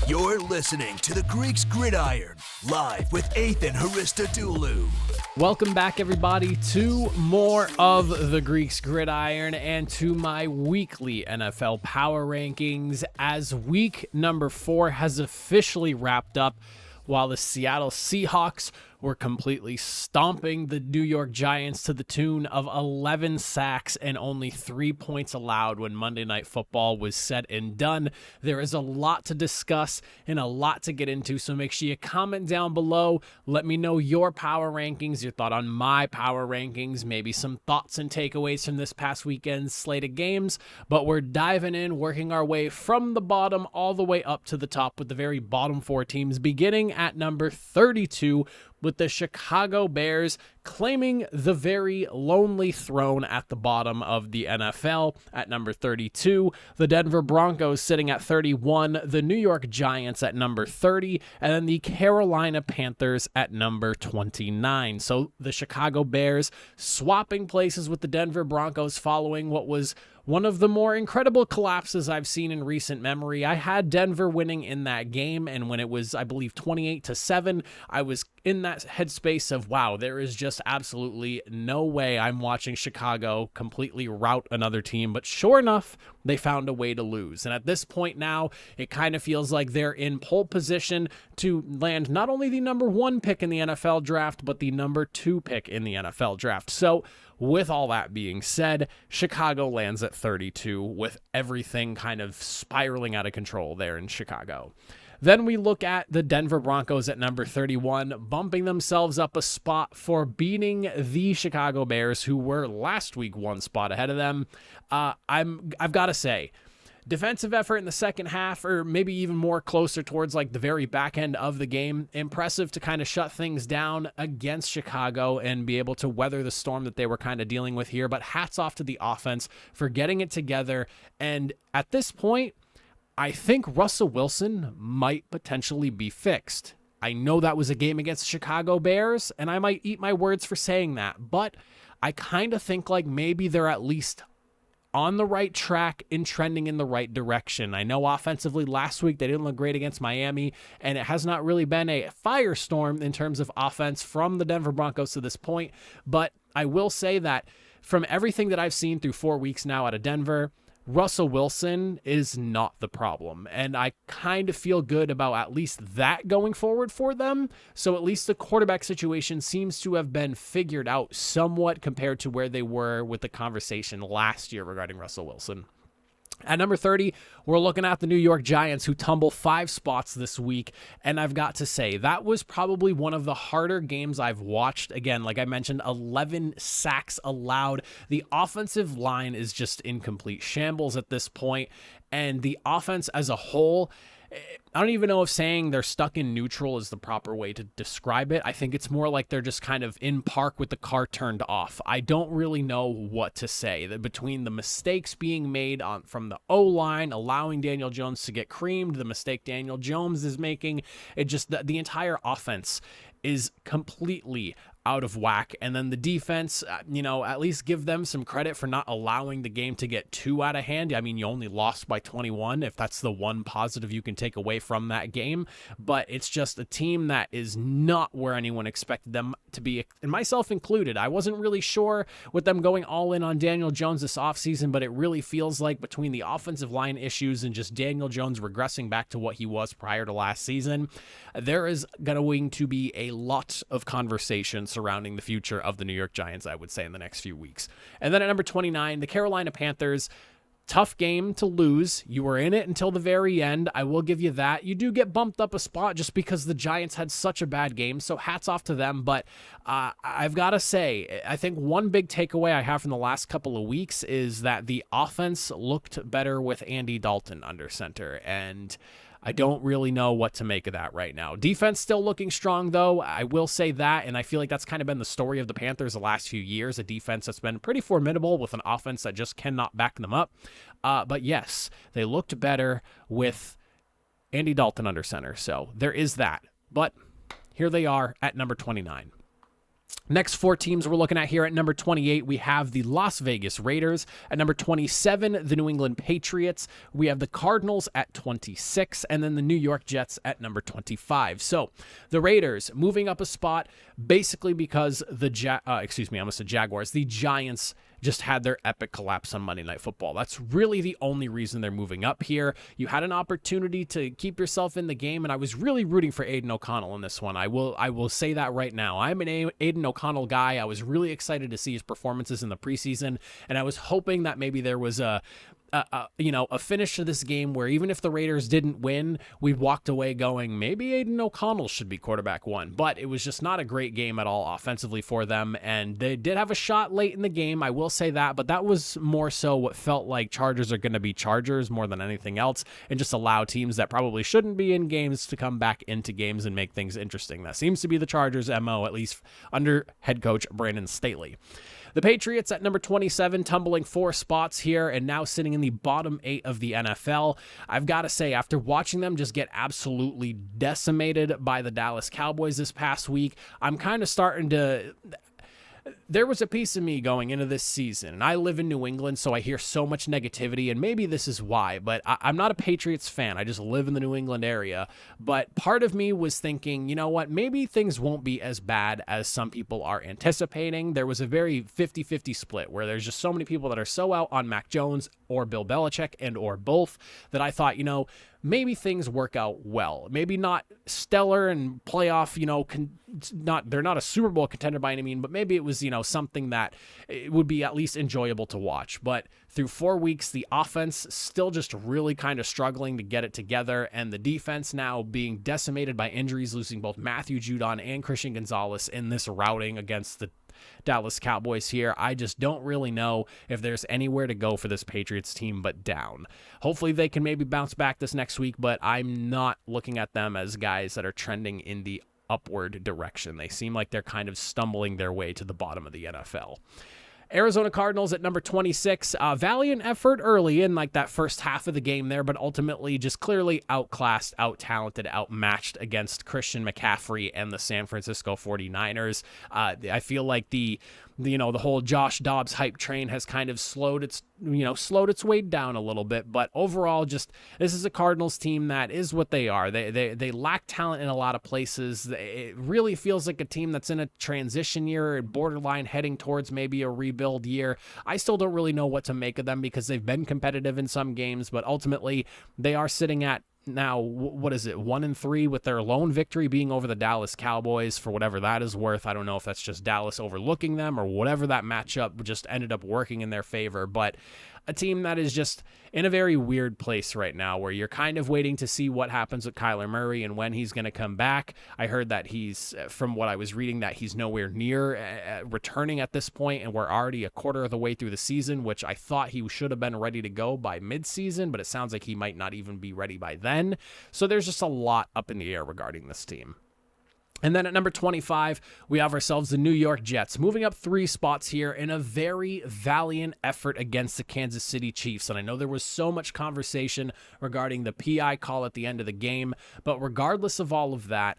You're listening to the Greeks Gridiron, live with Ethan Haristodoulou. Welcome back, everybody, to more of the Greeks Gridiron and to my weekly NFL Power Rankings as week number 4 has officially wrapped up while the Seattle Seahawks were completely stomping the New York Giants to the tune of 11 sacks and only 3 points allowed when Monday Night Football was said and done. There is a lot to discuss and a lot to get into, so make sure you comment down below. Let me know your power rankings, your thought on my power rankings, maybe some thoughts and takeaways from this past weekend's slate of games. But we're diving in, working our way from the bottom all the way up to the top with the very bottom 4 teams, beginning at number 32, with the Chicago Bears claiming the very lonely throne at the bottom of the NFL at number 32, the Denver Broncos sitting at 31, the New York Giants at number 30, and then the Carolina Panthers at number 29. So the Chicago Bears swapping places with the Denver Broncos following what was one of the more incredible collapses I've seen in recent memory. I had Denver winning in that game, and when it was, I believe, 28-7, I was in that headspace of, wow, there is just absolutely no way I'm watching Chicago completely rout another team. But sure enough, they found a way to lose. And at this point now, it kind of feels like they're in pole position to land not only the number 1 pick in the NFL draft, but the number 2 pick in the NFL draft. So with all that being said, Chicago lands at 32 with everything kind of spiraling out of control there in Chicago. Then we look at the Denver Broncos at number 31, bumping themselves up a spot for beating the Chicago Bears, who were last week 1 spot ahead of them. I've got to say, defensive effort in the second half, or maybe even more closer towards like the very back end of the game. Impressive to kind of shut things down against Chicago and be able to weather the storm that they were kind of dealing with here. But hats off to the offense for getting it together. And at this point, I think Russell Wilson might potentially be fixed. I know that was a game against the Chicago Bears, and I might eat my words for saying that, but I kind of think like maybe they're at least on the right track and trending in the right direction. I know offensively last week they didn't look great against Miami, and it has not really been a firestorm in terms of offense from the Denver Broncos to this point, but I will say that from everything that I've seen through 4 weeks now out of Denver, Russell Wilson is not the problem, and I kind of feel good about at least that going forward for them. So at least the quarterback situation seems to have been figured out somewhat compared to where they were with the conversation last year regarding Russell Wilson. At number 30, we're looking at the New York Giants, who tumble 5 spots this week, and I've got to say, that was probably one of the harder games I've watched. Again, like I mentioned, 11 sacks allowed. The offensive line is just in complete shambles at this point, and the offense as a whole, I don't even know if saying they're stuck in neutral is the proper way to describe it. I think it's more like they're just kind of in park with the car turned off. I don't really know what to say. That between the mistakes being made from the O-line, allowing Daniel Jones to get creamed, the mistake Daniel Jones is making, it just the entire offense is completely out of whack. And then the defense, at least give them some credit for not allowing the game to get too out of hand. I mean, you only lost by 21, if that's the one positive you can take away from that game. But it's just a team that is not where anyone expected them to be, and myself included. I wasn't really sure with them going all in on Daniel Jones this offseason, but it really feels like between the offensive line issues and just Daniel Jones regressing back to what he was prior to last season, there is going to be a lot of conversation surrounding the future of the New York Giants, I would say, in the next few weeks. And then at number 29, the Carolina Panthers. Tough game to lose. You were in it until the very end. I will give you that. You do get bumped up a spot just because the Giants had such a bad game, so hats off to them. But I've got to say, I think one big takeaway I have from the last couple of weeks is that the offense looked better with Andy Dalton under center, and I don't really know what to make of that right now. Defense still looking strong, though. I will say that, and I feel like that's kind of been the story of the Panthers the last few years, a defense that's been pretty formidable with an offense that just cannot back them up. But yes, they looked better with Andy Dalton under center, so there is that. But here they are at number 29. Next four teams we're looking at here at number 28, we have the Las Vegas Raiders. At number 27, the New England Patriots. We have the Cardinals at 26, and then the New York Jets at number 25. So the Raiders moving up a spot basically because the Jaguars, the Giants just had their epic collapse on Monday Night Football. That's really the only reason they're moving up here. You had an opportunity to keep yourself in the game, and I was really rooting for Aiden O'Connell in this one. I will say that right now. I'm an Aiden O'Connell guy. I was really excited to see his performances in the preseason, and I was hoping that maybe there was a finish to this game where even if the Raiders didn't win, we walked away going, maybe Aiden O'Connell should be quarterback one. But it was just not a great game at all offensively for them, and they did have a shot late in the game, I will say that, but that was more so what felt like Chargers are going to be Chargers more than anything else, and just allow teams that probably shouldn't be in games to come back into games and make things interesting. That seems to be the Chargers' MO, at least under head coach Brandon Staley. The Patriots at number 27, tumbling 4 spots here and now sitting in the bottom 8 of the NFL. I've got to say, after watching them just get absolutely decimated by the Dallas Cowboys this past week, I'm kind of starting to... There was a piece of me going into this season, and I live in New England, so I hear so much negativity, and maybe this is why, but I'm not a Patriots fan. I just live in the New England area. But part of me was thinking, you know what, maybe things won't be as bad as some people are anticipating. There was a very 50-50 split where there's just so many people that are so out on Mac Jones or Bill Belichick and or both that I thought, maybe things work out well. Maybe not stellar and playoff, they're not a Super Bowl contender by any means, but maybe it was, something that it would be at least enjoyable to watch. But through 4 weeks, the offense still just really kind of struggling to get it together, and the defense now being decimated by injuries, losing both Matthew Judon and Christian Gonzalez in this routing against the Dallas Cowboys here. I just don't really know if there's anywhere to go for this Patriots team but down. Hopefully they can maybe bounce back this next week, but I'm not looking at them as guys that are trending in the upward direction. They seem like they're kind of stumbling their way to the bottom of the NFL. Arizona Cardinals at number 26. Valiant effort early in like that first half of the game there, but ultimately just clearly outclassed, out-talented, outmatched against Christian McCaffrey and the San Francisco 49ers. I feel like the whole Josh Dobbs hype train has kind of slowed its way down a little bit, but overall, just this is a Cardinals team that is what they are. They lack talent in a lot of places. It really feels like a team that's in a transition year, borderline heading towards maybe a rebuild year. I still don't really know what to make of them because they've been competitive in some games, but ultimately they are sitting at now, 1-3 with their lone victory being over the Dallas Cowboys, for whatever that is worth. I don't know if that's just Dallas overlooking them or whatever that matchup just ended up working in their favor, but a team that is just in a very weird place right now where you're kind of waiting to see what happens with Kyler Murray and when he's going to come back. I heard that from what I was reading, that he's nowhere near returning at this point, and we're already a quarter of the way through the season, which I thought he should have been ready to go by midseason, but it sounds like he might not even be ready by then. So there's just a lot up in the air regarding this team. And then at number 25, we have ourselves the New York Jets, moving up 3 spots here in a very valiant effort against the Kansas City Chiefs. And I know there was so much conversation regarding the PI call at the end of the game, but regardless of all of that,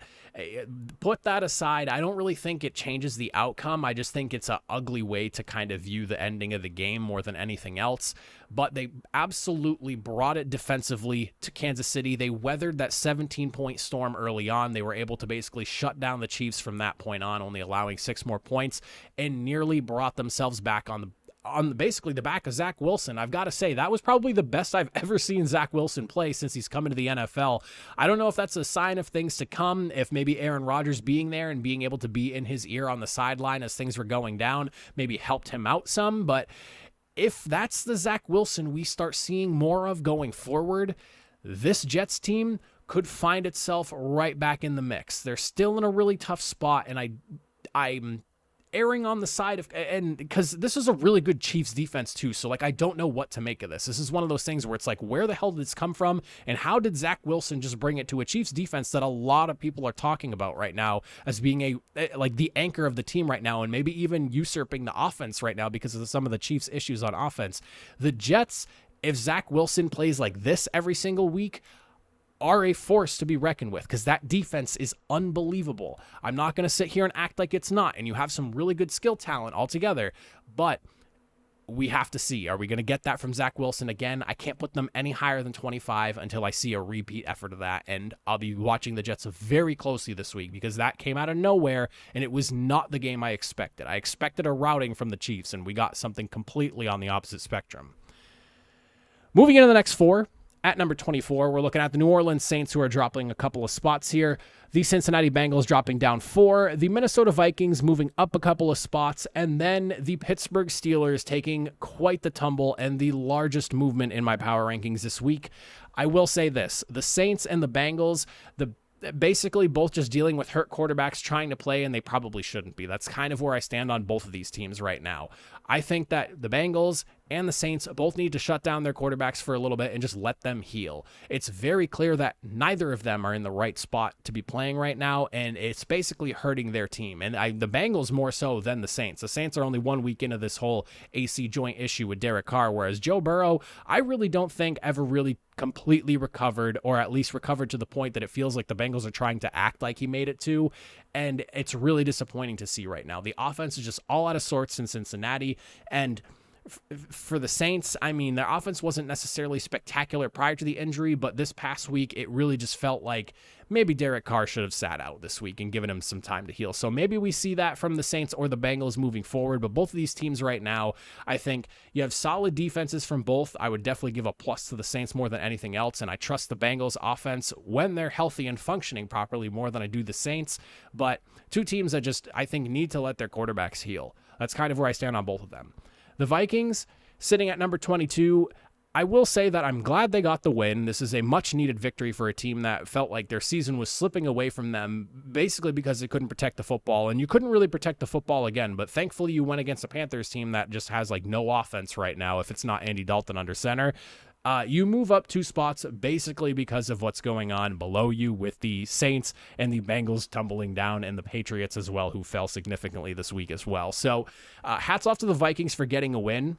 put that aside, I don't really think it changes the outcome. I just think it's an ugly way to kind of view the ending of the game more than anything else. But they absolutely brought it defensively to Kansas City. They weathered that 17-point storm early on. They were able to basically shut down the Chiefs from that point on, only allowing 6 more points, and nearly brought themselves back on basically the back of Zach Wilson. I've got to say, that was probably the best I've ever seen Zach Wilson play since he's come into the NFL. I don't know if that's a sign of things to come, if maybe Aaron Rodgers being there and being able to be in his ear on the sideline as things were going down maybe helped him out some, but if that's the Zach Wilson we start seeing more of going forward, this Jets team could find itself right back in the mix. They're still in a really tough spot, and I'm erring on the side of, and because this is a really good Chiefs defense too, so I don't know what to make of this. This is one of those things where it's like, where the hell did this come from, and how did Zach Wilson just bring it to a Chiefs defense that a lot of people are talking about right now as being the anchor of the team right now, and maybe even usurping the offense right now because of some of the Chiefs' issues on offense. The Jets, if Zach Wilson plays like this every single week, are a force to be reckoned with because that defense is unbelievable. I'm not going to sit here and act like it's not, and you have some really good skill talent altogether, but we have to see, are we going to get that from Zach Wilson again? I can't put them any higher than 25 until I see a repeat effort of that, and I'll be watching the Jets very closely this week because that came out of nowhere, and it was not the game I expected. I expected a routing from the Chiefs, and we got something completely on the opposite spectrum. Moving into the next four, at number 24, we're looking at the New Orleans Saints, who are dropping a couple of spots here. The Cincinnati Bengals dropping down 4. The Minnesota Vikings moving up a couple of spots. And then the Pittsburgh Steelers taking quite the tumble and the largest movement in my power rankings this week. I will say this. The Saints and the Bengals, basically both just dealing with hurt quarterbacks trying to play, and they probably shouldn't be. That's kind of where I stand on both of these teams right now. I think that the Bengals and the Saints both need to shut down their quarterbacks for a little bit and just let them heal. It's very clear that neither of them are in the right spot to be playing right now, and it's basically hurting their team. And the Bengals more so than the Saints. The Saints are only 1 week into this whole AC joint issue with Derek Carr, whereas Joe Burrow, I really don't think ever really completely recovered, or at least recovered to the point that it feels like the Bengals are trying to act like he made it to. And it's really disappointing to see right now. The offense is just all out of sorts in Cincinnati. And for the Saints, I mean, their offense wasn't necessarily spectacular prior to the injury, but this past week, it really just felt like maybe Derek Carr should have sat out this week and given him some time to heal. So maybe we see that from the Saints or the Bengals moving forward, but both of these teams right now, I think you have solid defenses from both. I would definitely give a plus to the Saints more than anything else, and I trust the Bengals offense when they're healthy and functioning properly more than I do the Saints, but two teams that just, I think, need to let their quarterbacks heal. That's kind of where I stand on both of them. The Vikings, sitting at number 22, I will say that I'm glad they got the win. This is a much-needed victory for a team that felt like their season was slipping away from them, basically because they couldn't protect the football, and you couldn't really protect the football again, but thankfully you went against a Panthers team that just has like no offense right now if it's not Andy Dalton under center. You move up 2 spots basically because of what's going on below you with the Saints and the Bengals tumbling down, and the Patriots as well, who fell significantly this week as well. So hats off to the Vikings for getting a win.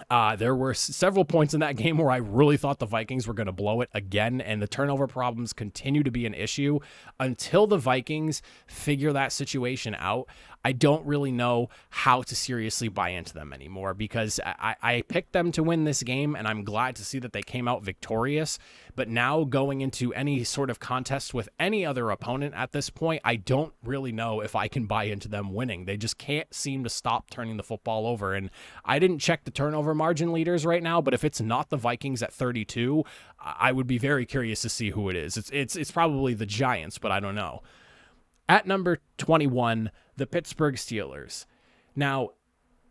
There were several points in that game where I really thought the Vikings were going to blow it again, and the turnover problems continue to be an issue. Until the Vikings figure that situation out, I don't really know how to seriously buy into them anymore, because I picked them to win this game, and I'm glad to see that they came out victorious. But now going into any sort of contest with any other opponent at this point, I don't really know if I can buy into them winning. They just can't seem to stop turning the football over. And I didn't check the turnover margin leaders right now, but if it's not the Vikings at 32, I would be very curious to see who it is. It's probably the Giants, but I don't know. At number 21, the Pittsburgh Steelers. Now,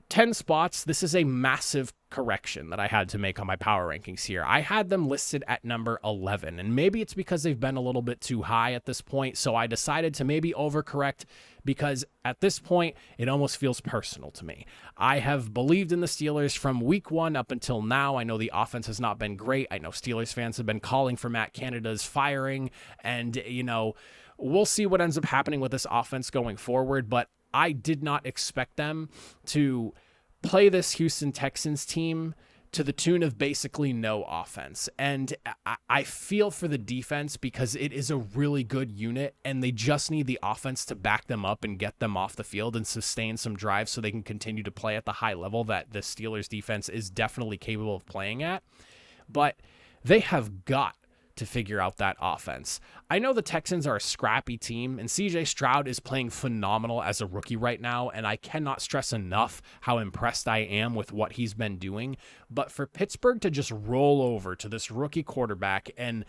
10 spots, this is a massive correction that I had to make on my power rankings here. I had them listed at number 11, and maybe it's because they've been a little bit too high at this point, so I decided to maybe overcorrect, because at this point, it almost feels personal to me. I have believed in the Steelers from week 1 up until now. I know the offense has not been great. I know Steelers fans have been calling for Matt Canada's firing, and, we'll see what ends up happening with this offense going forward, but I did not expect them to play this Houston Texans team to the tune of basically no offense. And I feel for the defense, because it is a really good unit, and they just need the offense to back them up and get them off the field and sustain some drives so they can continue to play at the high level that the Steelers defense is definitely capable of playing at. But they have got to figure out that offense. I know the Texans are a scrappy team, and CJ Stroud is playing phenomenal as a rookie right now, and I cannot stress enough how impressed I am with what he's been doing. But for Pittsburgh to just roll over to this rookie quarterback and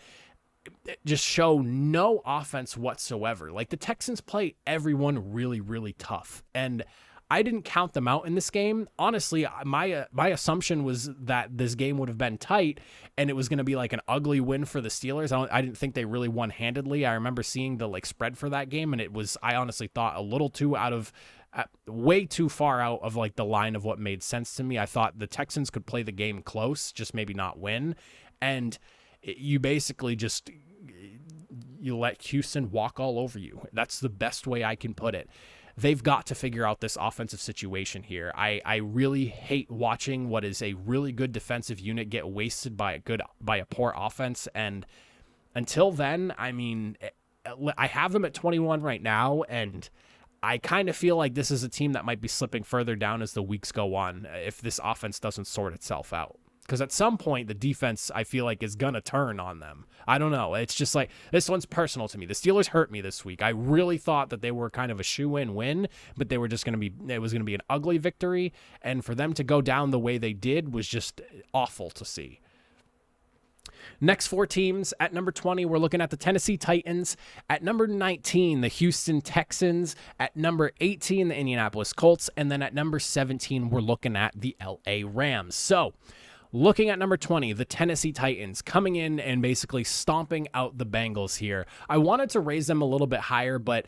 just show no offense whatsoever, like the Texans play everyone really, really tough, and I didn't count them out in this game. Honestly, my assumption was that this game would have been tight and it was going to be like an ugly win for the Steelers. I didn't think they really won handedly. I remember seeing the spread for that game, and it was, I honestly thought, a little too way too far out of the line of what made sense to me. I thought the Texans could play the game close, just maybe not win. And you basically you let Houston walk all over you. That's the best way I can put it. They've got to figure out this offensive situation here. I really hate watching what is a really good defensive unit get wasted by a poor offense, and until then, I mean, I have them at 21 right now, and I kind of feel like this is a team that might be slipping further down as the weeks go on if this offense doesn't sort itself out. Because at some point, the defense, I feel like, is going to turn on them. I don't know. It's just like, this one's personal to me. The Steelers hurt me this week. I really thought that they were kind of a shoe-in win, but they were just going to be, it was going to be an ugly victory. And for them to go down the way they did was just awful to see. Next four teams. At number 20, we're looking at the Tennessee Titans. At number 19, the Houston Texans. At number 18, the Indianapolis Colts. And then at number 17, we're looking at the LA Rams. So, looking at number 20, the Tennessee Titans coming in and basically stomping out the Bengals here. I wanted to raise them a little bit higher, but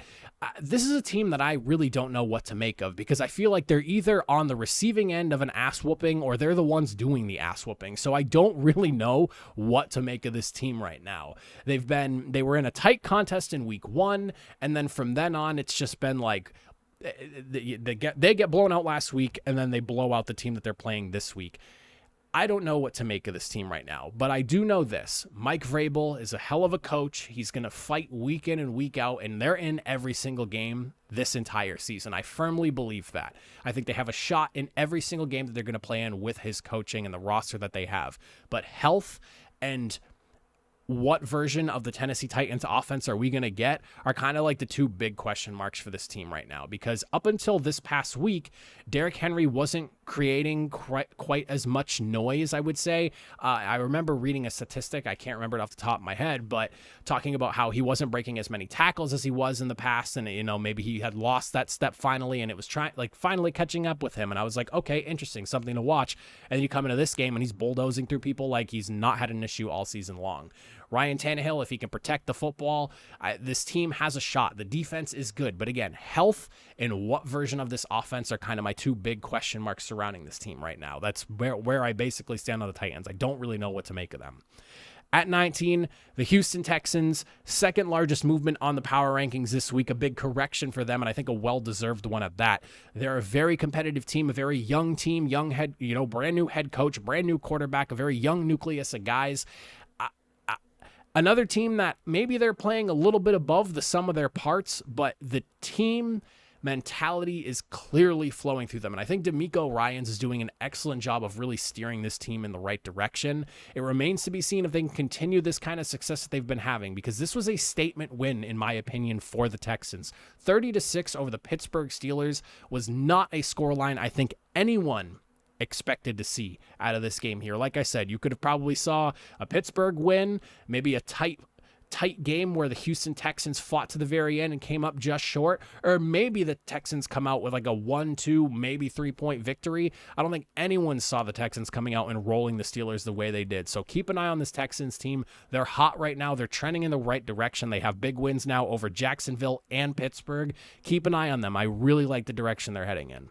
this is a team that I really don't know what to make of because I feel like they're either on the receiving end of an ass whooping or they're the ones doing the ass whooping. So I don't really know what to make of this team right now. They were in a tight contest in week 1, and then from then on, it's just been like, they get blown out last week, and then they blow out the team that they're playing this week. I don't know what to make of this team right now, but I do know this. Mike Vrabel is a hell of a coach. He's going to fight week in and week out, and they're in every single game this entire season. I firmly believe that. I think they have a shot in every single game that they're going to play in with his coaching and the roster that they have. But health and what version of the Tennessee Titans offense are we going to get are kind of like the two big question marks for this team right now, because up until this past week, Derrick Henry wasn't creating quite as much noise, I would say. I remember reading a statistic, I can't remember it off the top of my head, but talking about how he wasn't breaking as many tackles as he was in the past, and maybe he had lost that step finally, and it was finally catching up with him, and I was like, okay, interesting, something to watch. And then you come into this game and he's bulldozing through people like he's not had an issue all season long. Ryan Tannehill, if he can protect the football, this team has a shot. The defense is good. But again, health and what version of this offense are kind of my two big question marks surrounding this team right now. That's where I basically stand on the Titans. I don't really know what to make of them. At 19, the Houston Texans, second largest movement on the power rankings this week, a big correction for them, and I think a well-deserved one at that. They're a very competitive team, a very young team, brand new head coach, brand new quarterback, a very young nucleus of guys. Another team that maybe they're playing a little bit above the sum of their parts, but the team mentality is clearly flowing through them. And I think DeMeco Ryans is doing an excellent job of really steering this team in the right direction. It remains to be seen if they can continue this kind of success that they've been having, because this was a statement win, in my opinion, for the Texans. 30-6 over the Pittsburgh Steelers was not a scoreline I think anyone expected to see out of this game here. Like I said, you could have probably saw a Pittsburgh win, maybe a tight game where the Houston Texans fought to the very end and came up just short, or maybe the Texans come out with like a 1-2, maybe 3-point victory. I don't think anyone saw the Texans coming out and rolling the Steelers the way they did. So keep an eye on this Texans team. They're hot right now. They're trending in the right direction. They have big wins now over Jacksonville and Pittsburgh. Keep an eye on them. I really like the direction they're heading in.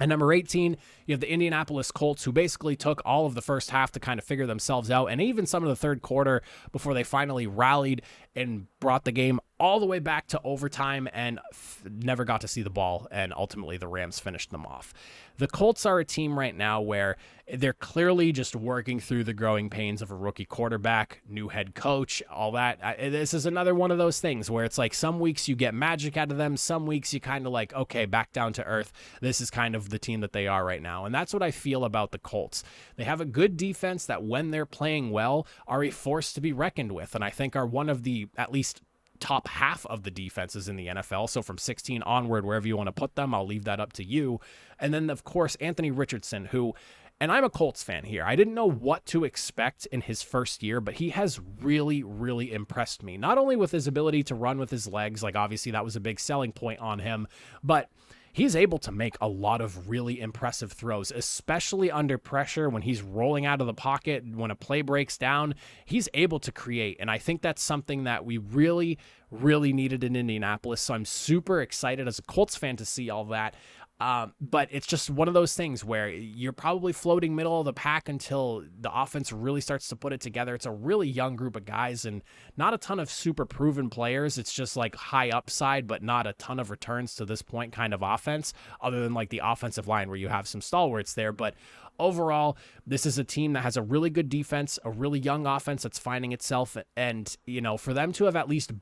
At number 18, you have the Indianapolis Colts, who basically took all of the first half to kind of figure themselves out, and even some of the third quarter before they finally rallied and brought the game all the way back to overtime and never got to see the ball, and ultimately the Rams finished them off. The Colts are a team right now where they're clearly just working through the growing pains of a rookie quarterback, new head coach, all that. This is another one of those things where it's like some weeks you get magic out of them, some weeks you kind of like, okay, back down to earth. This is kind of the team that they are right now, and that's what I feel about the Colts. They have a good defense that when they're playing well are a force to be reckoned with, and I think are one of the, at least top half of the defenses in the NFL. So from 16 onward, wherever you want to put them, I'll leave that up to you. And then, of course, Anthony Richardson, who, and I'm a Colts fan here, I didn't know what to expect in his first year, but he has really, really impressed me. Not only with his ability to run with his legs, like obviously that was a big selling point on him, but he's able to make a lot of really impressive throws, especially under pressure when he's rolling out of the pocket. When a play breaks down, he's able to create. And I think that's something that we really, really needed in Indianapolis. So I'm super excited as a Colts fan to see all that. But it's just one of those things where you're probably floating middle of the pack until the offense really starts to put it together. It's a really young group of guys and not a ton of super proven players. It's just like high upside, but not a ton of returns to this point kind of offense, other than like the offensive line where you have some stalwarts there. But overall, this is a team that has a really good defense, a really young offense that's finding itself. And, for them to have at least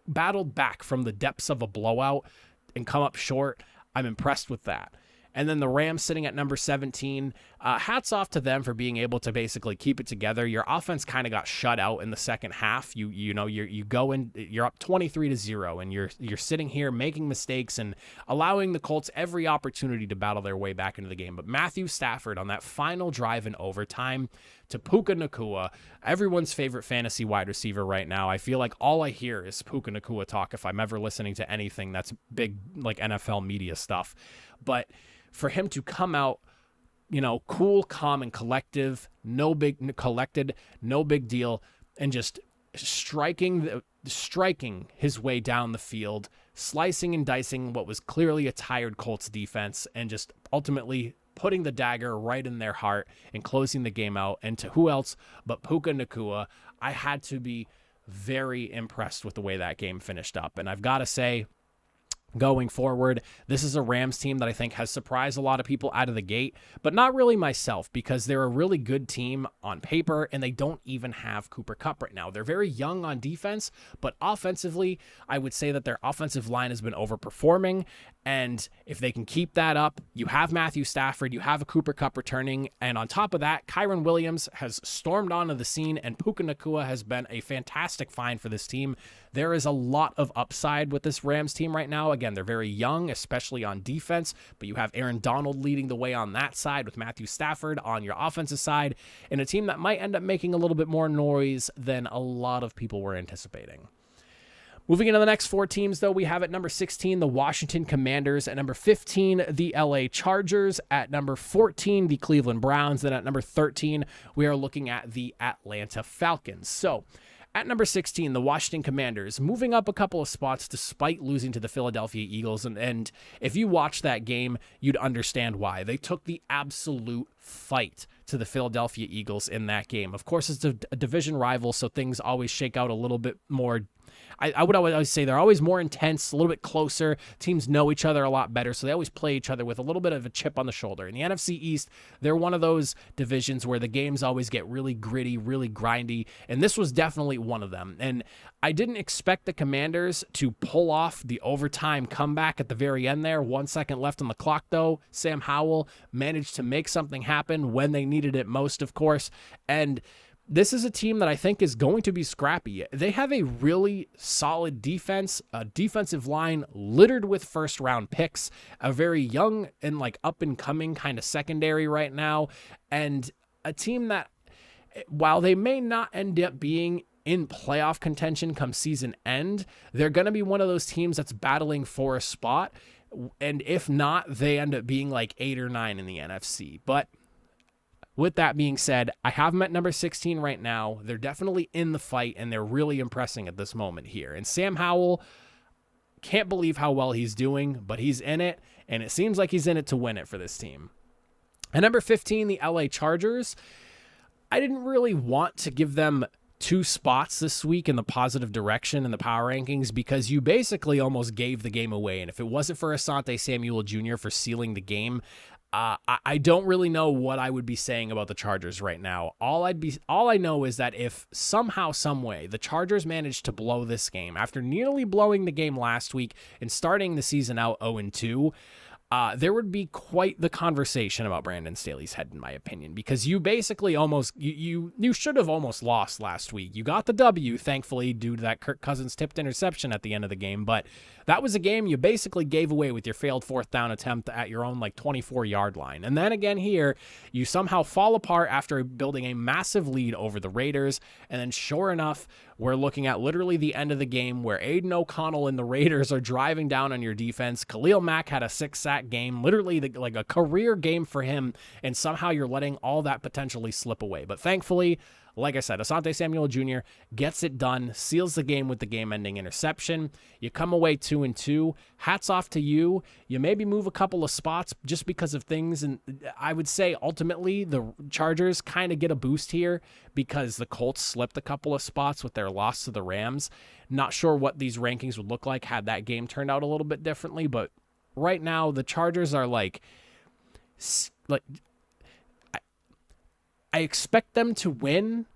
battled back from the depths of a blowout and come up short, I'm impressed with that. And then the Rams sitting at number 17, hats off to them for being able to basically keep it together. Your offense kind of got shut out in the second half. You go in, you're up 23-0, and you're sitting here making mistakes and allowing the Colts every opportunity to battle their way back into the game. But Matthew Stafford on that final drive in overtime to Puka Nacua, everyone's favorite fantasy wide receiver right now. I feel like all I hear is Puka Nacua talk if I'm ever listening to anything that's big like NFL media stuff. But for him to come out, cool, calm, and collected, no big deal, and just striking his way down the field, slicing and dicing what was clearly a tired Colts defense, and just ultimately putting the dagger right in their heart and closing the game out. And to who else but Puka Nacua, I had to be very impressed with the way that game finished up. And I've got to say, going forward, this is a Rams team that I think has surprised a lot of people out of the gate, but not really myself, because they're a really good team on paper and they don't even have Cooper Kupp right now. They're very young on defense, but offensively, I would say that their offensive line has been overperforming. And if they can keep that up, you have Matthew Stafford, you have a Cooper Kupp returning, and on top of that, Kyren Williams has stormed onto the scene, and Puka Nacua has been a fantastic find for this team. There is a lot of upside with this Rams team right now. Again, they're very young, especially on defense, but you have Aaron Donald leading the way on that side with Matthew Stafford on your offensive side, and a team that might end up making a little bit more noise than a lot of people were anticipating. Moving into the next four teams, though, we have at number 16, the Washington Commanders. At number 15, the LA Chargers. At number 14, the Cleveland Browns. Then at number 13, we are looking at the Atlanta Falcons. So at number 16, the Washington Commanders, moving up a couple of spots despite losing to the Philadelphia Eagles. And if you watch that game, you'd understand why. They took the absolute fight to the Philadelphia Eagles in that game. Of course, it's a division rival, so things always shake out a little bit more. I would always say they're always more intense, a little bit closer. Teams know each other a lot better, so they always play each other with a little bit of a chip on the shoulder. In the NFC East, they're one of those divisions where the games always get really gritty, really grindy, and this was definitely one of them. And I didn't expect the Commanders to pull off the overtime comeback at the very end there. 1 second left on the clock, though. Sam Howell managed to make something happen when they needed it most, of course, and this is a team that I think is going to be scrappy. They have a really solid defense, a defensive line littered with first-round picks, a very young and up-and-coming kind of secondary right now, and a team that, while they may not end up being in playoff contention come season end, they're going to be one of those teams that's battling for a spot, and if not, they end up being 8 or 9 in the NFC. But with that being said, I have them at number 16 right now. They're definitely in the fight, and they're really impressing at this moment here. And Sam Howell, can't believe how well he's doing, but he's in it, and it seems like he's in it to win it for this team. At number 15, the LA Chargers. I didn't really want to give them 2 spots this week in the positive direction in the power rankings because you basically almost gave the game away. And if it wasn't for Asante Samuel Jr. for sealing the game, I don't really know what I would be saying about the Chargers right now. All I know is that if somehow, some way, the Chargers managed to blow this game after nearly blowing the game last week and starting the season out 0-2, there would be quite the conversation about Brandon Staley's head, in my opinion, because you basically almost, you should have almost lost last week. You got the W, thankfully, due to that Kirk Cousins tipped interception at the end of the game, but that was a game you basically gave away with your failed 4th down attempt at your own 24-yard line. And then again here, you somehow fall apart after building a massive lead over the Raiders, and then sure enough, we're looking at literally the end of the game where Aiden O'Connell and the Raiders are driving down on your defense. Khalil Mack had a 6-sack game, literally a career game for him, and somehow you're letting all that potentially slip away. But thankfully, like I said, Asante Samuel Jr. gets it done, seals the game with the game-ending interception. You come away 2-2. Hats off to you. You maybe move a couple of spots just because of things, and I would say ultimately the Chargers kind of get a boost here because the Colts slipped a couple of spots with their loss to the Rams. Not sure what these rankings would look like had that game turned out a little bit differently, but right now the Chargers are like I expect them to win,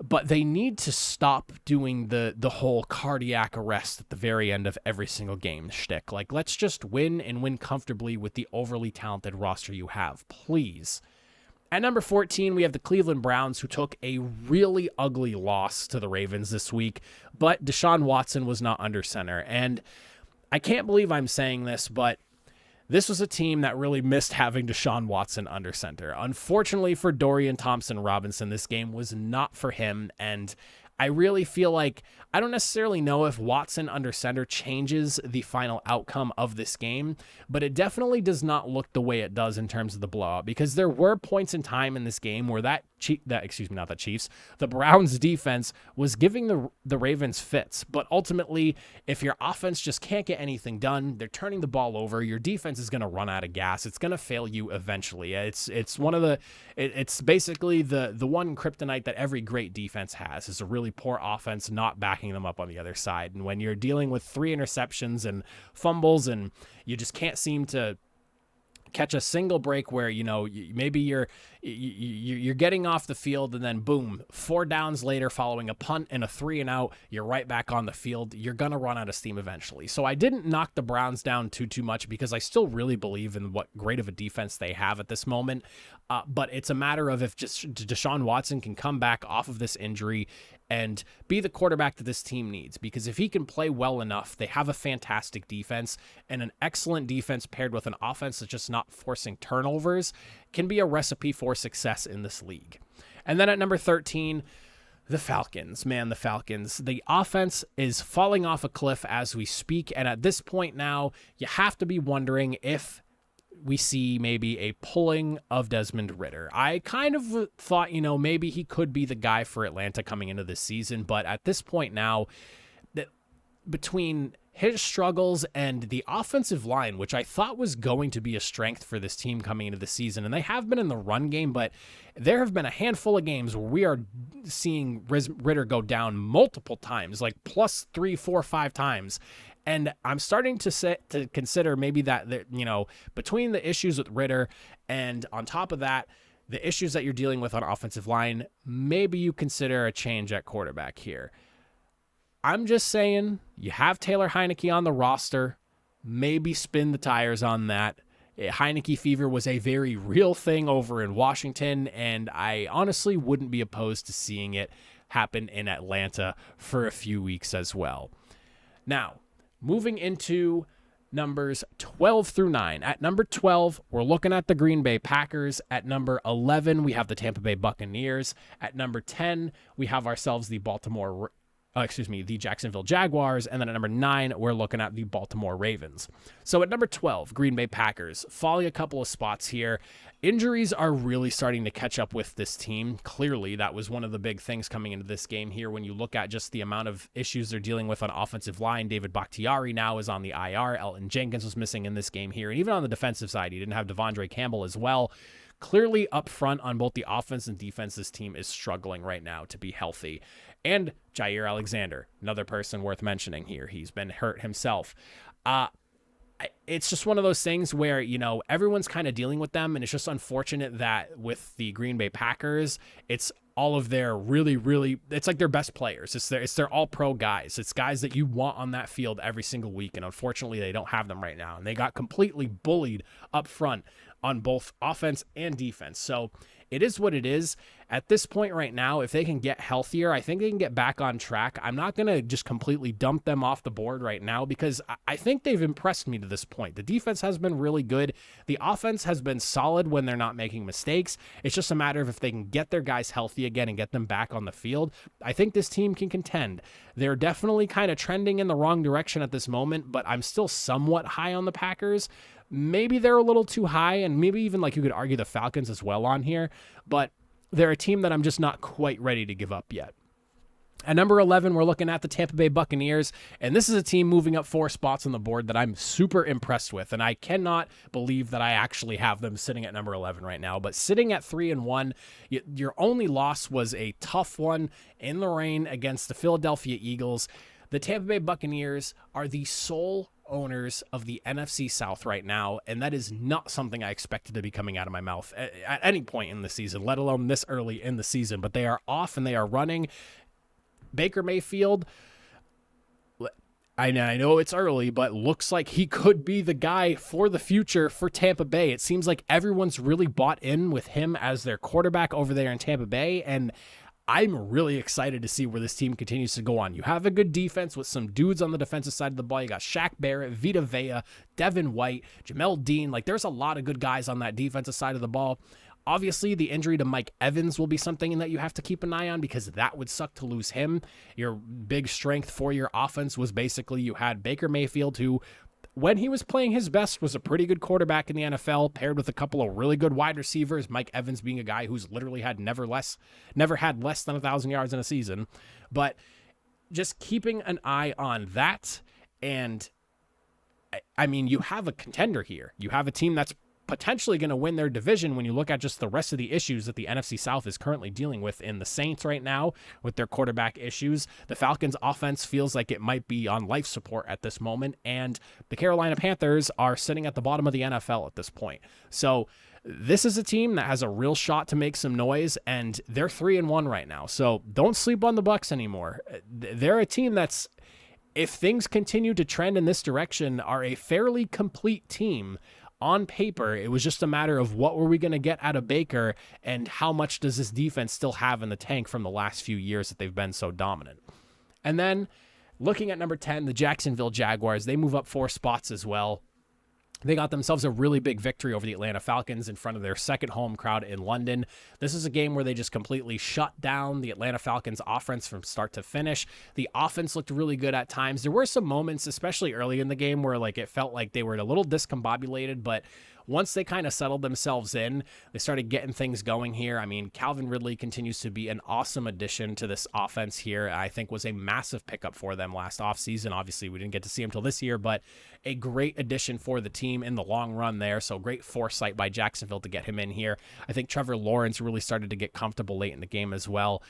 but they need to stop doing the whole cardiac arrest at the very end of every single game shtick. Like, let's just win and win comfortably with the overly talented roster you have, please. At number 14, we have the Cleveland Browns, who took a really ugly loss to the Ravens this week, but Deshaun Watson was not under center. And I can't believe I'm saying this, but this was a team that really missed having Deshaun Watson under center. Unfortunately for Dorian Thompson-Robinson, this game was not for him, and I really feel like I don't necessarily know if Watson under center changes the final outcome of this game, but it definitely does not look the way it does in terms of the blowout, because there were points in time in this game where the Browns defense was giving the Ravens fits, but ultimately, if your offense just can't get anything done, they're turning the ball over, your defense is going to run out of gas. It's going to fail you eventually. It's basically the one kryptonite that every great defense has, is a really poor offense not backing them up on the other side. And when you're dealing with 3 interceptions and fumbles and you just can't seem to catch a single break where, maybe you're getting off the field and then boom, 4 downs later following a punt and a 3-and-out, you're right back on the field. You're going to run out of steam eventually. So I didn't knock the Browns down too much because I still really believe in what great of a defense they have at this moment. But it's a matter of if just Deshaun Watson can come back off of this injury and be the quarterback that this team needs. Because if he can play well enough, they have a fantastic defense, and an excellent defense paired with an offense that's just not forcing turnovers can be a recipe for success in this league. And then at number 13, the Falcons. Man, the Falcons. The offense is falling off a cliff as we speak, and at this point now, you have to be wondering if we see maybe a pulling of Desmond Ridder. I kind of thought, maybe he could be the guy for Atlanta coming into this season, but at this point now, that between his struggles and the offensive line, which I thought was going to be a strength for this team coming into the season, and they have been in the run game, but there have been a handful of games where we are seeing Ridder go down multiple times, like plus 3, 4, 5 times. And I'm starting to consider maybe that, between the issues with Ridder and on top of that, the issues that you're dealing with on offensive line, maybe you consider a change at quarterback here. I'm just saying, you have Taylor Heinicke on the roster, maybe spin the tires on that. Heinicke fever was a very real thing over in Washington, and I honestly wouldn't be opposed to seeing it happen in Atlanta for a few weeks as well. Now, moving into numbers 12 through 9. At number 12, we're looking at the Green Bay Packers. At number 11, we have the Tampa Bay Buccaneers. At number 10, we have ourselves the the Jacksonville Jaguars. And then at number 9, we're looking at the Baltimore Ravens. So at number 12, Green Bay Packers, falling a couple of spots here. Injuries are really starting to catch up with this team. Clearly, that was one of the big things coming into this game here. When you look at just the amount of issues they're dealing with on offensive line, David Bakhtiari now is on the IR. Elton Jenkins was missing in this game here. And even on the defensive side, you didn't have Devondre Campbell as well. Clearly up front on both the offense and defense, this team is struggling right now to be healthy. And Jair Alexander, another person worth mentioning here. He's been hurt himself. It's just one of those things where, everyone's kind of dealing with them, and it's just unfortunate that with the Green Bay Packers, it's all of their it's like their best players. It's their all-pro guys. It's guys that you want on that field every single week, and unfortunately, they don't have them right now. And they got completely bullied up front on both offense and defense. So it is what it is. At this point right now, if they can get healthier, I think they can get back on track. I'm not going to just completely dump them off the board right now because I think they've impressed me to this point. The defense has been really good. The offense has been solid when they're not making mistakes. It's just a matter of if they can get their guys healthy again and get them back on the field. I think this team can contend. They're definitely kind of trending in the wrong direction at this moment, but I'm still somewhat high on the Packers. Maybe they're a little too high, and maybe even you could argue the Falcons as well on here, but they're a team that I'm just not quite ready to give up yet. At number 11, we're looking at the Tampa Bay Buccaneers, and this is a team moving up 4 spots on the board that I'm super impressed with, and I cannot believe that I actually have them sitting at number 11 right now. But sitting at 3-1, your only loss was a tough one in the rain against the Philadelphia Eagles. The Tampa Bay Buccaneers are the sole owners of the NFC South right now, and that is not something I expected to be coming out of my mouth at any point in the season, let alone this early in the season. But they are off and they are running. Baker Mayfield, I know it's early, but looks like he could be the guy for the future for Tampa Bay. It seems like everyone's really bought in with him as their quarterback over there in Tampa Bay, and I'm really excited to see where this team continues to go on. You have a good defense with some dudes on the defensive side of the ball. You got Shaq Barrett, Vita Vea, Devin White, Jamel Dean. Like, there's a lot of good guys on that defensive side of the ball. Obviously, the injury to Mike Evans will be something that you have to keep an eye on because that would suck to lose him. Your big strength for your offense was basically you had Baker Mayfield, who, when he was playing his best, was a pretty good quarterback in the NFL, paired with a couple of really good wide receivers, Mike Evans being a guy who's literally had never had less than 1,000 yards in a season. But just keeping an eye on that, and I mean, you have a contender here. You have a team that's potentially going to win their division when you look at just the rest of the issues that the NFC South is currently dealing with in the Saints right now with their quarterback issues. The Falcons offense feels like it might be on life support at this moment, and the Carolina Panthers are sitting at the bottom of the NFL at this point. So this is a team that has a real shot to make some noise, and they're 3-1 right now. So don't sleep on the Bucs anymore. They're a team that's, if things continue to trend in this direction, are a fairly complete team. On paper, it was just a matter of what were we going to get out of Baker and how much does this defense still have in the tank from the last few years that they've been so dominant. And then looking at number 10, the Jacksonville Jaguars, they move up 4 spots as well. They got themselves a really big victory over the Atlanta Falcons in front of their second home crowd in London. This is a game where they just completely shut down the Atlanta Falcons offense from start to finish. The offense looked really good at times. There were some moments, especially early in the game, where like it felt like they were a little discombobulated, but once they kind of settled themselves in, they started getting things going here. I mean, Calvin Ridley continues to be an awesome addition to this offense here. I think was a massive pickup for them last offseason. Obviously, we didn't get to see him till this year, but a great addition for the team in the long run there. So great foresight by Jacksonville to get him in here. I think Trevor Lawrence really started to get comfortable late in the game as well.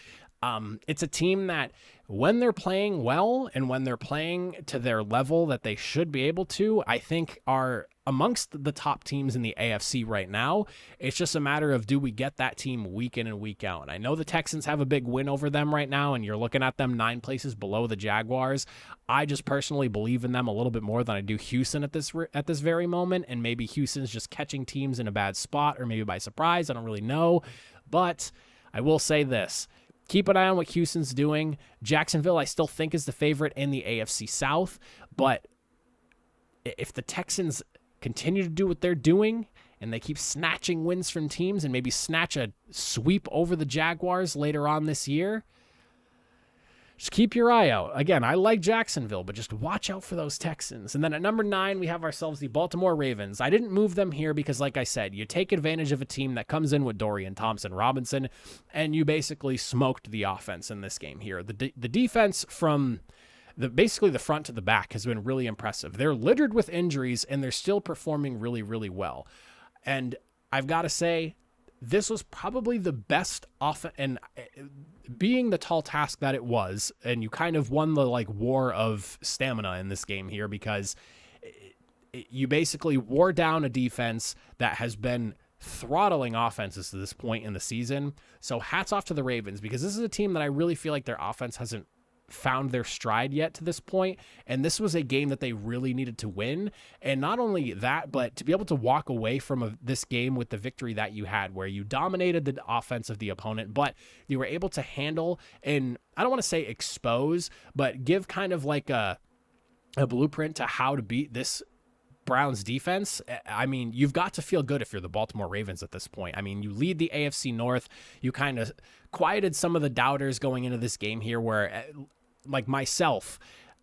It's a team that when they're playing well and when they're playing to their level that they should be able to, I think are amongst the top teams in the AFC right now. It's just a matter of, do we get that team week in and week out? And I know the Texans have a big win over them right now, and you're looking at them 9 places below the Jaguars. I just personally believe in them a little bit more than I do Houston at this very moment, and maybe Houston's just catching teams in a bad spot or maybe by surprise. I don't really know, but I will say this. Keep an eye on what Houston's doing. Jacksonville, I still think, is the favorite in the AFC South, but if the Texans continue to do what they're doing and they keep snatching wins from teams and maybe snatch a sweep over the Jaguars later on this year, just keep your eye out. Again, I like Jacksonville, but just watch out for those Texans. And then at number 9, we have ourselves the Baltimore Ravens. I didn't move them here because, like I said, you take advantage of a team that comes in with Dorian Thompson-Robinson, and you basically smoked the offense in this game here. The defense from basically the front to the back has been really impressive. They're littered with injuries, and they're still performing really, really well. And I've got to say, this was probably the best offense, and being the tall task that it was, and you kind of won the war of stamina in this game here because you basically wore down a defense that has been throttling offenses to this point in the season. So hats off to the Ravens, because this is a team that I really feel like their offense hasn't found their stride yet to this point, and this was a game that they really needed to win. And not only that, but to be able to walk away from this game with the victory that you had, where you dominated the offense of the opponent, but you were able to handle, and I don't want to say expose, but give kind of like a blueprint to how to beat this Browns defense. I mean, you've got to feel good if you're the Baltimore Ravens at this point. I mean, you lead the AFC North. You kind of quieted some of the doubters going into this game here, where like myself,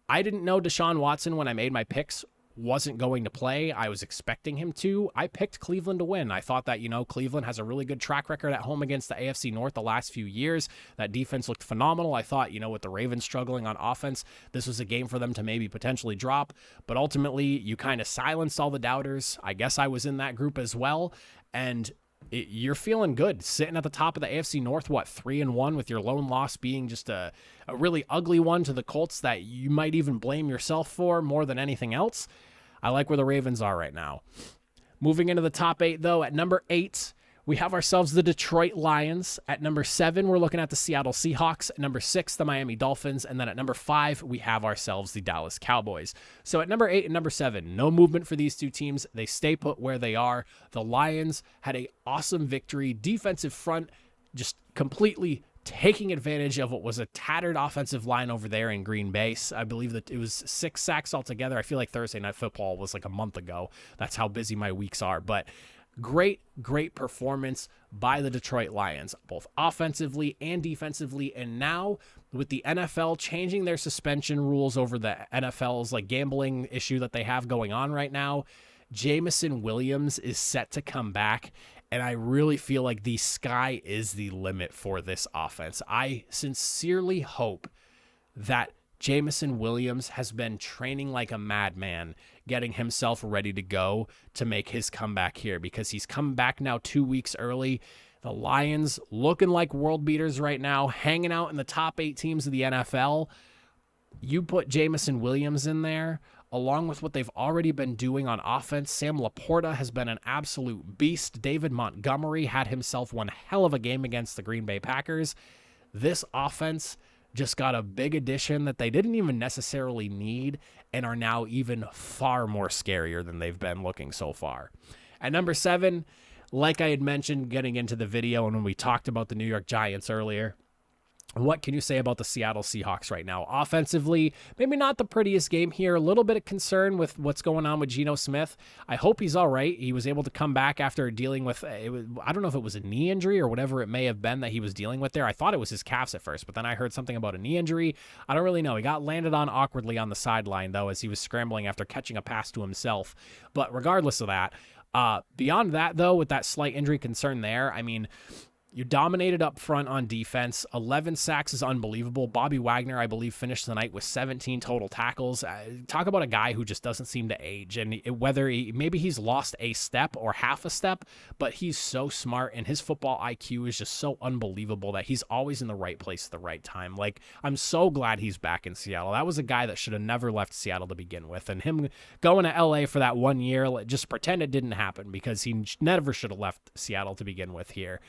I didn't know Deshaun Watson when I made my picks wasn't going to play. I was expecting him to. I picked Cleveland to win. I thought that, Cleveland has a really good track record at home against the AFC North the last few years. That defense looked phenomenal. I thought, with the Ravens struggling on offense, this was a game for them to maybe potentially drop. But ultimately, you kind of silenced all the doubters. I guess I was in that group as well. And you're feeling good sitting at the top of the AFC North, 3-1, with your lone loss being just a really ugly one to the Colts that you might even blame yourself for more than anything else. I like where the Ravens are right now. Moving into the top 8, though, at number 8, we have ourselves the Detroit Lions. At number 7, we're looking at the Seattle Seahawks. At number 6, the Miami Dolphins. And then at number 5, we have ourselves the Dallas Cowboys. So at number 8 and number 7, no movement for these two teams. They stay put where they are. The Lions had an awesome victory. Defensive front just completely taking advantage of what was a tattered offensive line over there in Green Bay. I believe that it was 6 sacks altogether. I feel like Thursday Night Football was like a month ago. That's how busy my weeks are. But great performance by the Detroit Lions, both offensively and defensively. And now with the NFL changing their suspension rules over the NFL's gambling issue that they have going on right now, Jameson Williams is set to come back. And I really feel like the sky is the limit for this offense. I sincerely hope that Jameson Williams has been training like a madman, getting himself ready to go to make his comeback here, because he's come back now 2 weeks early. The Lions looking like world beaters right now, hanging out in the top 8 teams of the NFL. You put Jameson Williams in there, along with what they've already been doing on offense. Sam Laporta has been an absolute beast. David Montgomery had himself one hell of a game against the Green Bay Packers. This offense just got a big addition that they didn't even necessarily need and are now even far more scarier than they've been looking so far. At number 7, like I had mentioned getting into the video and when we talked about the New York Giants earlier, what can you say about the Seattle Seahawks right now? Offensively, maybe not the prettiest game here. A little bit of concern with what's going on with Geno Smith. I hope he's all right. He was able to come back after dealing with, I don't know if it was a knee injury or whatever it may have been that he was dealing with there. I thought it was his calves at first, but then I heard something about a knee injury. I don't really know. He got landed on awkwardly on the sideline, though, as he was scrambling after catching a pass to himself. But regardless of that, beyond that, though, with that slight injury concern there, I mean, you dominated up front on defense. 11 sacks is unbelievable. Bobby Wagner, I believe, finished the night with 17 total tackles. Talk about a guy who just doesn't seem to age. And maybe he's lost a step or half a step, but he's so smart and his football IQ is just so unbelievable that he's always in the right place at the right time. I'm so glad he's back in Seattle. That was a guy that should have never left Seattle to begin with. And him going to LA for that 1 year, just pretend it didn't happen, because he never should have left Seattle to begin with here.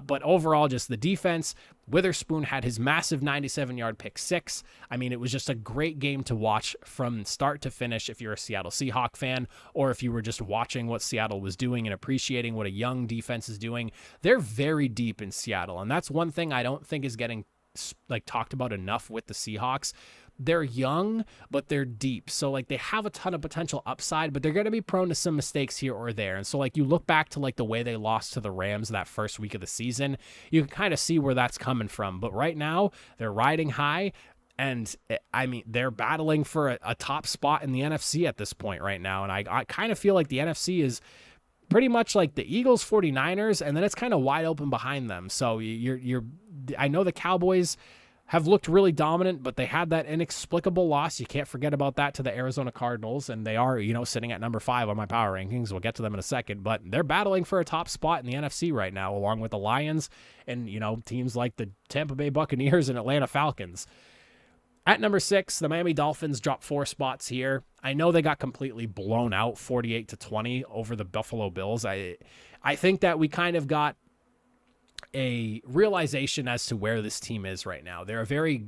But overall, just the defense. Witherspoon had his massive 97-yard pick 6. I mean, it was just a great game to watch from start to finish if you're a Seattle Seahawks fan, or if you were just watching what Seattle was doing and appreciating what a young defense is doing. They're very deep in Seattle, and that's one thing I don't think is getting talked about enough with the Seahawks. They're young, but they're deep. So they have a ton of potential upside, but they're going to be prone to some mistakes here or there. And so you look back to the way they lost to the Rams that first week of the season, you can kind of see where that's coming from. But right now they're riding high, and I mean, they're battling for a top spot in the NFC at this point right now. And I kind of feel like the NFC is pretty much like the Eagles, 49ers, and then it's kind of wide open behind them. So I know the Cowboys have looked really dominant, but they had that inexplicable loss. You can't forget about that to the Arizona Cardinals, and they are, sitting at number 5 on my power rankings. We'll get to them in a second, but they're battling for a top spot in the NFC right now, along with the Lions and, teams like the Tampa Bay Buccaneers and Atlanta Falcons. At number 6, the Miami Dolphins dropped 4 spots here. I know they got completely blown out 48-20 over the Buffalo Bills. I think that we kind of got a realization as to where this team is right now. They're a very,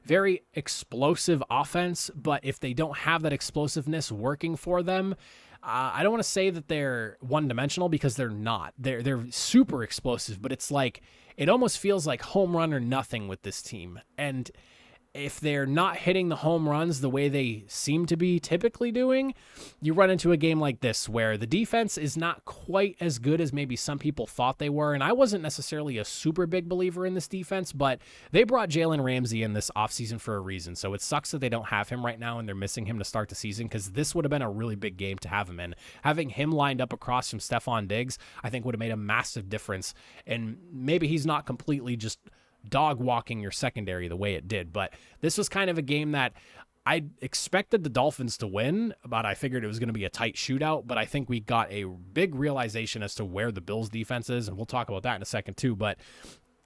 very explosive offense, but if they don't have that explosiveness working for them, I don't want to say that they're one-dimensional, because they're not. They're super explosive, but it's it almost feels like home run or nothing with this team. And if they're not hitting the home runs the way they seem to be typically doing, you run into a game like this where the defense is not quite as good as maybe some people thought they were. And I wasn't necessarily a super big believer in this defense, but they brought Jalen Ramsey in this offseason for a reason. So it sucks that they don't have him right now and they're missing him to start the season, because this would have been a really big game to have him in. Having him lined up across from Stephon Diggs, I think would have made a massive difference. And maybe he's not completely just dog walking your secondary the way it did, but this was kind of a game that I expected the Dolphins to win, but I figured it was going to be a tight shootout. But I think we got a big realization as to where the Bills defense is, and we'll talk about that in a second too. But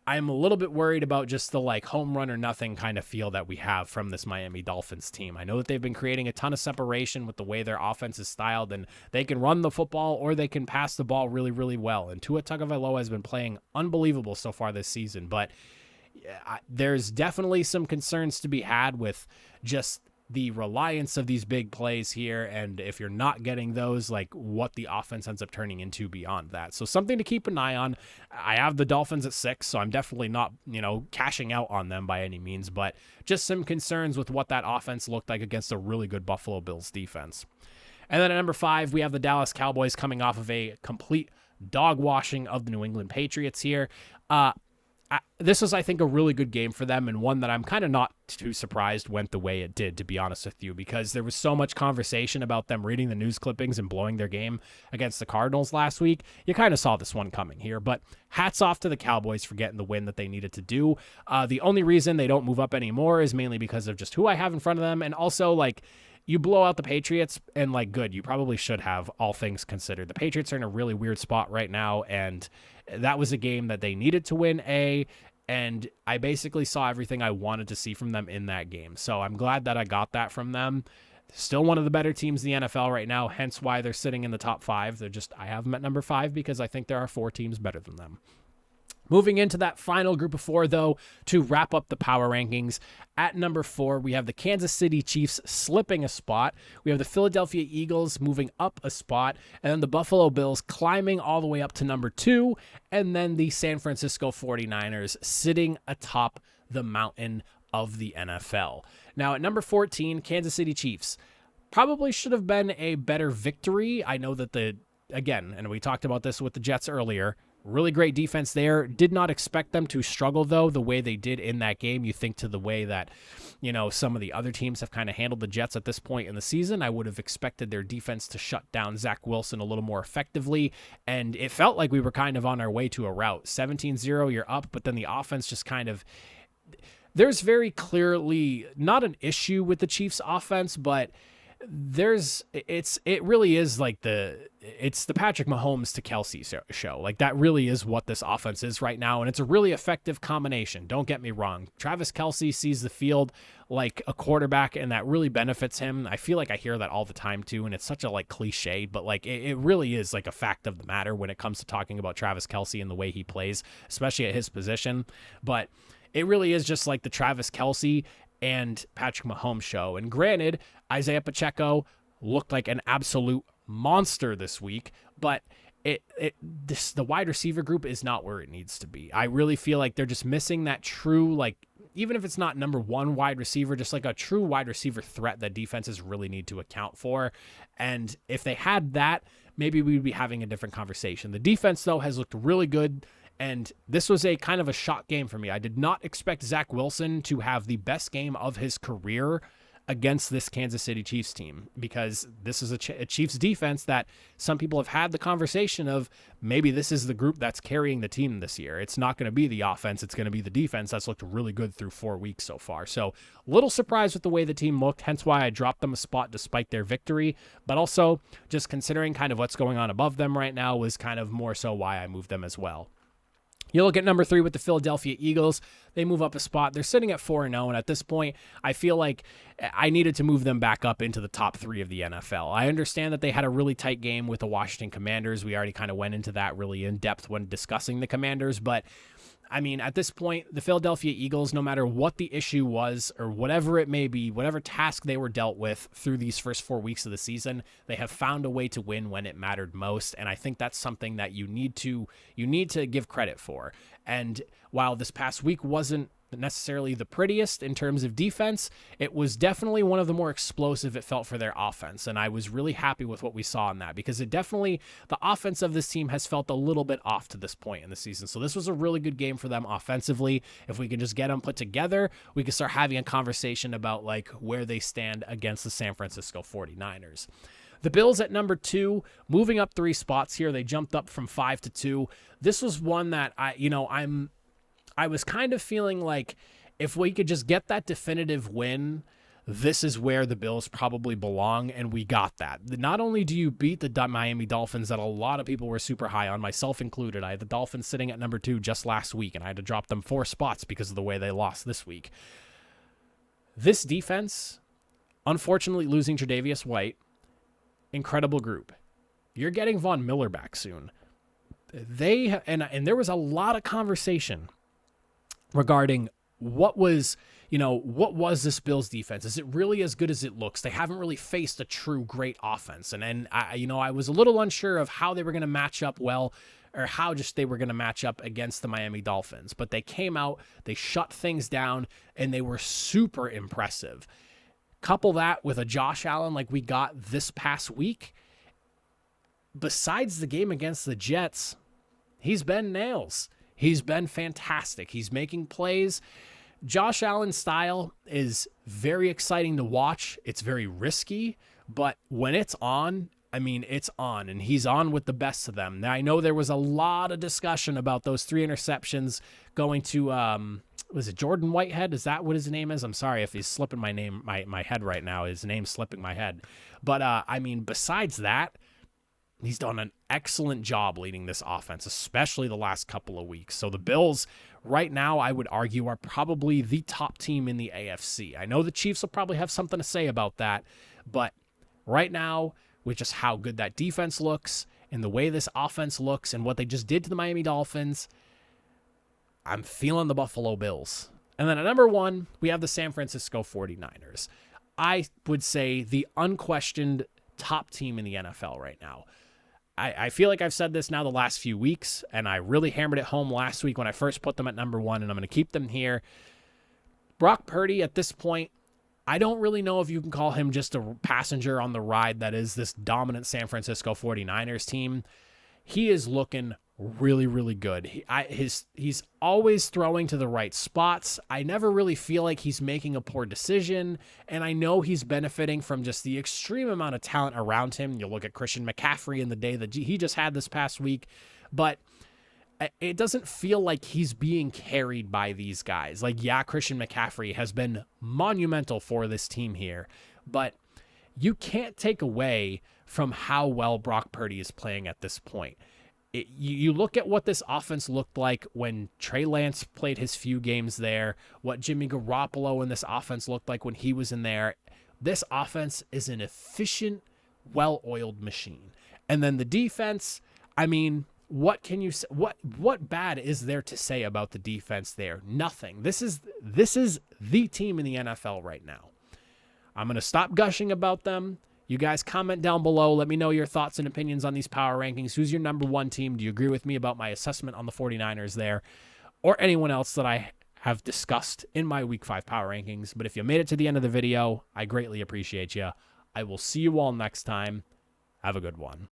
I'm a little bit worried about just the like home run or nothing kind of feel that we have from this Miami Dolphins team. I know that they've been creating a ton of separation with the way their offense is styled, and they can run the football or they can pass the ball really, really well. And Tua Tagovailoa has been playing unbelievable so far this season, but there's definitely some concerns to be had with just the reliance of these big plays here. And if you're not getting those, like what the offense ends up turning into beyond that. So something to keep an eye on. I have the Dolphins at 6, so I'm definitely not, cashing out on them by any means, but just some concerns with what that offense looked like against a really good Buffalo Bills defense. And then at number 5, we have the Dallas Cowboys coming off of a complete dog washing of the New England Patriots here. This was, I think, a really good game for them, and one that I'm kind of not too surprised went the way it did, to be honest with you, because there was so much conversation about them reading the news clippings and blowing their game against the Cardinals last week. You kind of saw this one coming here, but hats off to the Cowboys for getting the win that they needed to do. The only reason they don't move up anymore is mainly because of just who I have in front of them, and also, like, you blow out the Patriots, and, like, good, you probably should have, all things considered. The Patriots are in a really weird spot right now, and that was a game that they needed to win, and I basically saw everything I wanted to see from them in that game. So I'm glad that I got that from them. Still one of the better teams in the NFL right now, hence why they're sitting in the top 5. I have them at number 5 because I think there are 4 teams better than them. Moving into that final group of 4, though, to wrap up the power rankings. At number 4, we have the Kansas City Chiefs slipping a spot. We have the Philadelphia Eagles moving up a spot, and then the Buffalo Bills climbing all the way up to number 2, and then the San Francisco 49ers sitting atop the mountain of the NFL. Now, at number 14, Kansas City Chiefs. Probably should have been a better victory. I know that and we talked about this with the Jets earlier, really great defense there. Did not expect them to struggle, though, the way they did in that game. You think to the way that, some of the other teams have kind of handled the Jets at this point in the season. I would have expected their defense to shut down Zach Wilson a little more effectively, and it felt like we were kind of on our way to a rout. 17-0, you're up, but then the offense just kind of... There's very clearly not an issue with the Chiefs' offense, but it really is like it's the Patrick Mahomes to Kelsey show. Like, that really is what this offense is right now, and it's a really effective combination. Don't get me wrong. Travis Kelsey sees the field like a quarterback, and that really benefits him. I feel like I hear that all the time too, and it's such a cliche, but it really is like a fact of the matter when it comes to talking about Travis Kelsey and the way he plays, especially at his position. But it really is just like the Travis Kelsey and Patrick Mahomes show. And granted, Isaiah Pacheco looked like an absolute monster this week, but the wide receiver group is not where it needs to be. I really feel like they're just missing that true, even if it's not number 1 wide receiver, just like a true wide receiver threat that defenses really need to account for. And if they had that, maybe we'd be having a different conversation. The defense, though, has looked really good. And this was a kind of a shock game for me. I did not expect Zach Wilson to have the best game of his career against this Kansas City Chiefs team, because this is a Chiefs defense that some people have had the conversation of maybe this is the group that's carrying the team this year. It's not going to be the offense. It's going to be the defense that's looked really good through 4 weeks so far. So a little surprised with the way the team looked, hence why I dropped them a spot despite their victory. But also just considering kind of what's going on above them right now was kind of more so why I moved them as well. You look at number 3 with the Philadelphia Eagles. They move up a spot. They're sitting at 4-0, and at this point, I feel like I needed to move them back up into the top 3 of the NFL. I understand that they had a really tight game with the Washington Commanders. We already kind of went into that really in depth when discussing the Commanders, but I mean, at this point, the Philadelphia Eagles, no matter what the issue was or whatever it may be, whatever task they were dealt with through these first 4 weeks of the season, they have found a way to win when it mattered most. And I think that's something that you need to give credit for. And while this past week wasn't necessarily the prettiest in terms of defense, it was definitely one of the more explosive it felt for their offense. And I was really happy with what we saw in that, because the offense of this team has felt a little bit off to this point in the season. So this was a really good game for them offensively. If we can just get them put together, we can start having a conversation about like where they stand against the San Francisco 49ers. The Bills at number 2, moving up 3 spots here. They jumped up from 5 to 2. This was one that I was kind of feeling like if we could just get that definitive win, this is where the Bills probably belong, and we got that. Not only do you beat the Miami Dolphins that a lot of people were super high on, myself included. I had the Dolphins sitting at number 2 just last week, and I had to drop them 4 spots because of the way they lost this week. This defense, unfortunately losing Tre'Davious White, incredible group. You're getting Von Miller back soon. And there was a lot of conversation regarding what was this Bills defense? Is it really as good as it looks? They haven't really faced a true great offense. And I was a little unsure of how they were going to match up well, or how just they were going to match up against the Miami Dolphins. But they came out, they shut things down, and they were super impressive. Couple that with a Josh Allen like we got this past week. Besides the game against the Jets, he's been nails. He's been fantastic. He's making plays. Josh Allen's style is very exciting to watch. It's very risky, but when it's on, I mean, it's on, and he's on with the best of them. Now, I know there was a lot of discussion about those 3 interceptions going to, was it Jordan Whitehead? Is that what his name is? I'm sorry if he's slipping my head right now. His name's slipping my head. But, I mean, besides that, he's done an excellent job leading this offense, especially the last couple of weeks. So the Bills right now, I would argue, are probably the top team in the AFC. I know the Chiefs will probably have something to say about that, but right now, with just how good that defense looks and the way this offense looks and what they just did to the Miami Dolphins, I'm feeling the Buffalo Bills. And then at number 1, we have the San Francisco 49ers. I would say the unquestioned top team in the NFL right now. I feel like I've said this now the last few weeks, and I really hammered it home last week when I first put them at number 1, and I'm going to keep them here. Brock Purdy, at this point, I don't really know if you can call him just a passenger on the ride that is this dominant San Francisco 49ers team. He is looking really, really good. He's always throwing to the right spots. I never really feel like he's making a poor decision, and I know he's benefiting from just the extreme amount of talent around him. You'll look at Christian McCaffrey in the day that he just had this past week, but it doesn't feel like he's being carried by these guys. Like, yeah, Christian McCaffrey has been monumental for this team here, but you can't take away from how well Brock Purdy is playing at this point. You look at what this offense looked like when Trey Lance played his few games there, what Jimmy Garoppolo and this offense looked like when he was in there. This offense is an efficient, well-oiled machine. And then the defense, I mean, what can you say? What bad is there to say about the defense there? Nothing. This is the team in the NFL right now. I'm going to stop gushing about them. You guys comment down below. Let me know your thoughts and opinions on these power rankings. Who's your number 1 team? Do you agree with me about my assessment on the 49ers there, or anyone else that I have discussed in my Week 5 power rankings? But if you made it to the end of the video, I greatly appreciate you. I will see you all next time. Have a good one.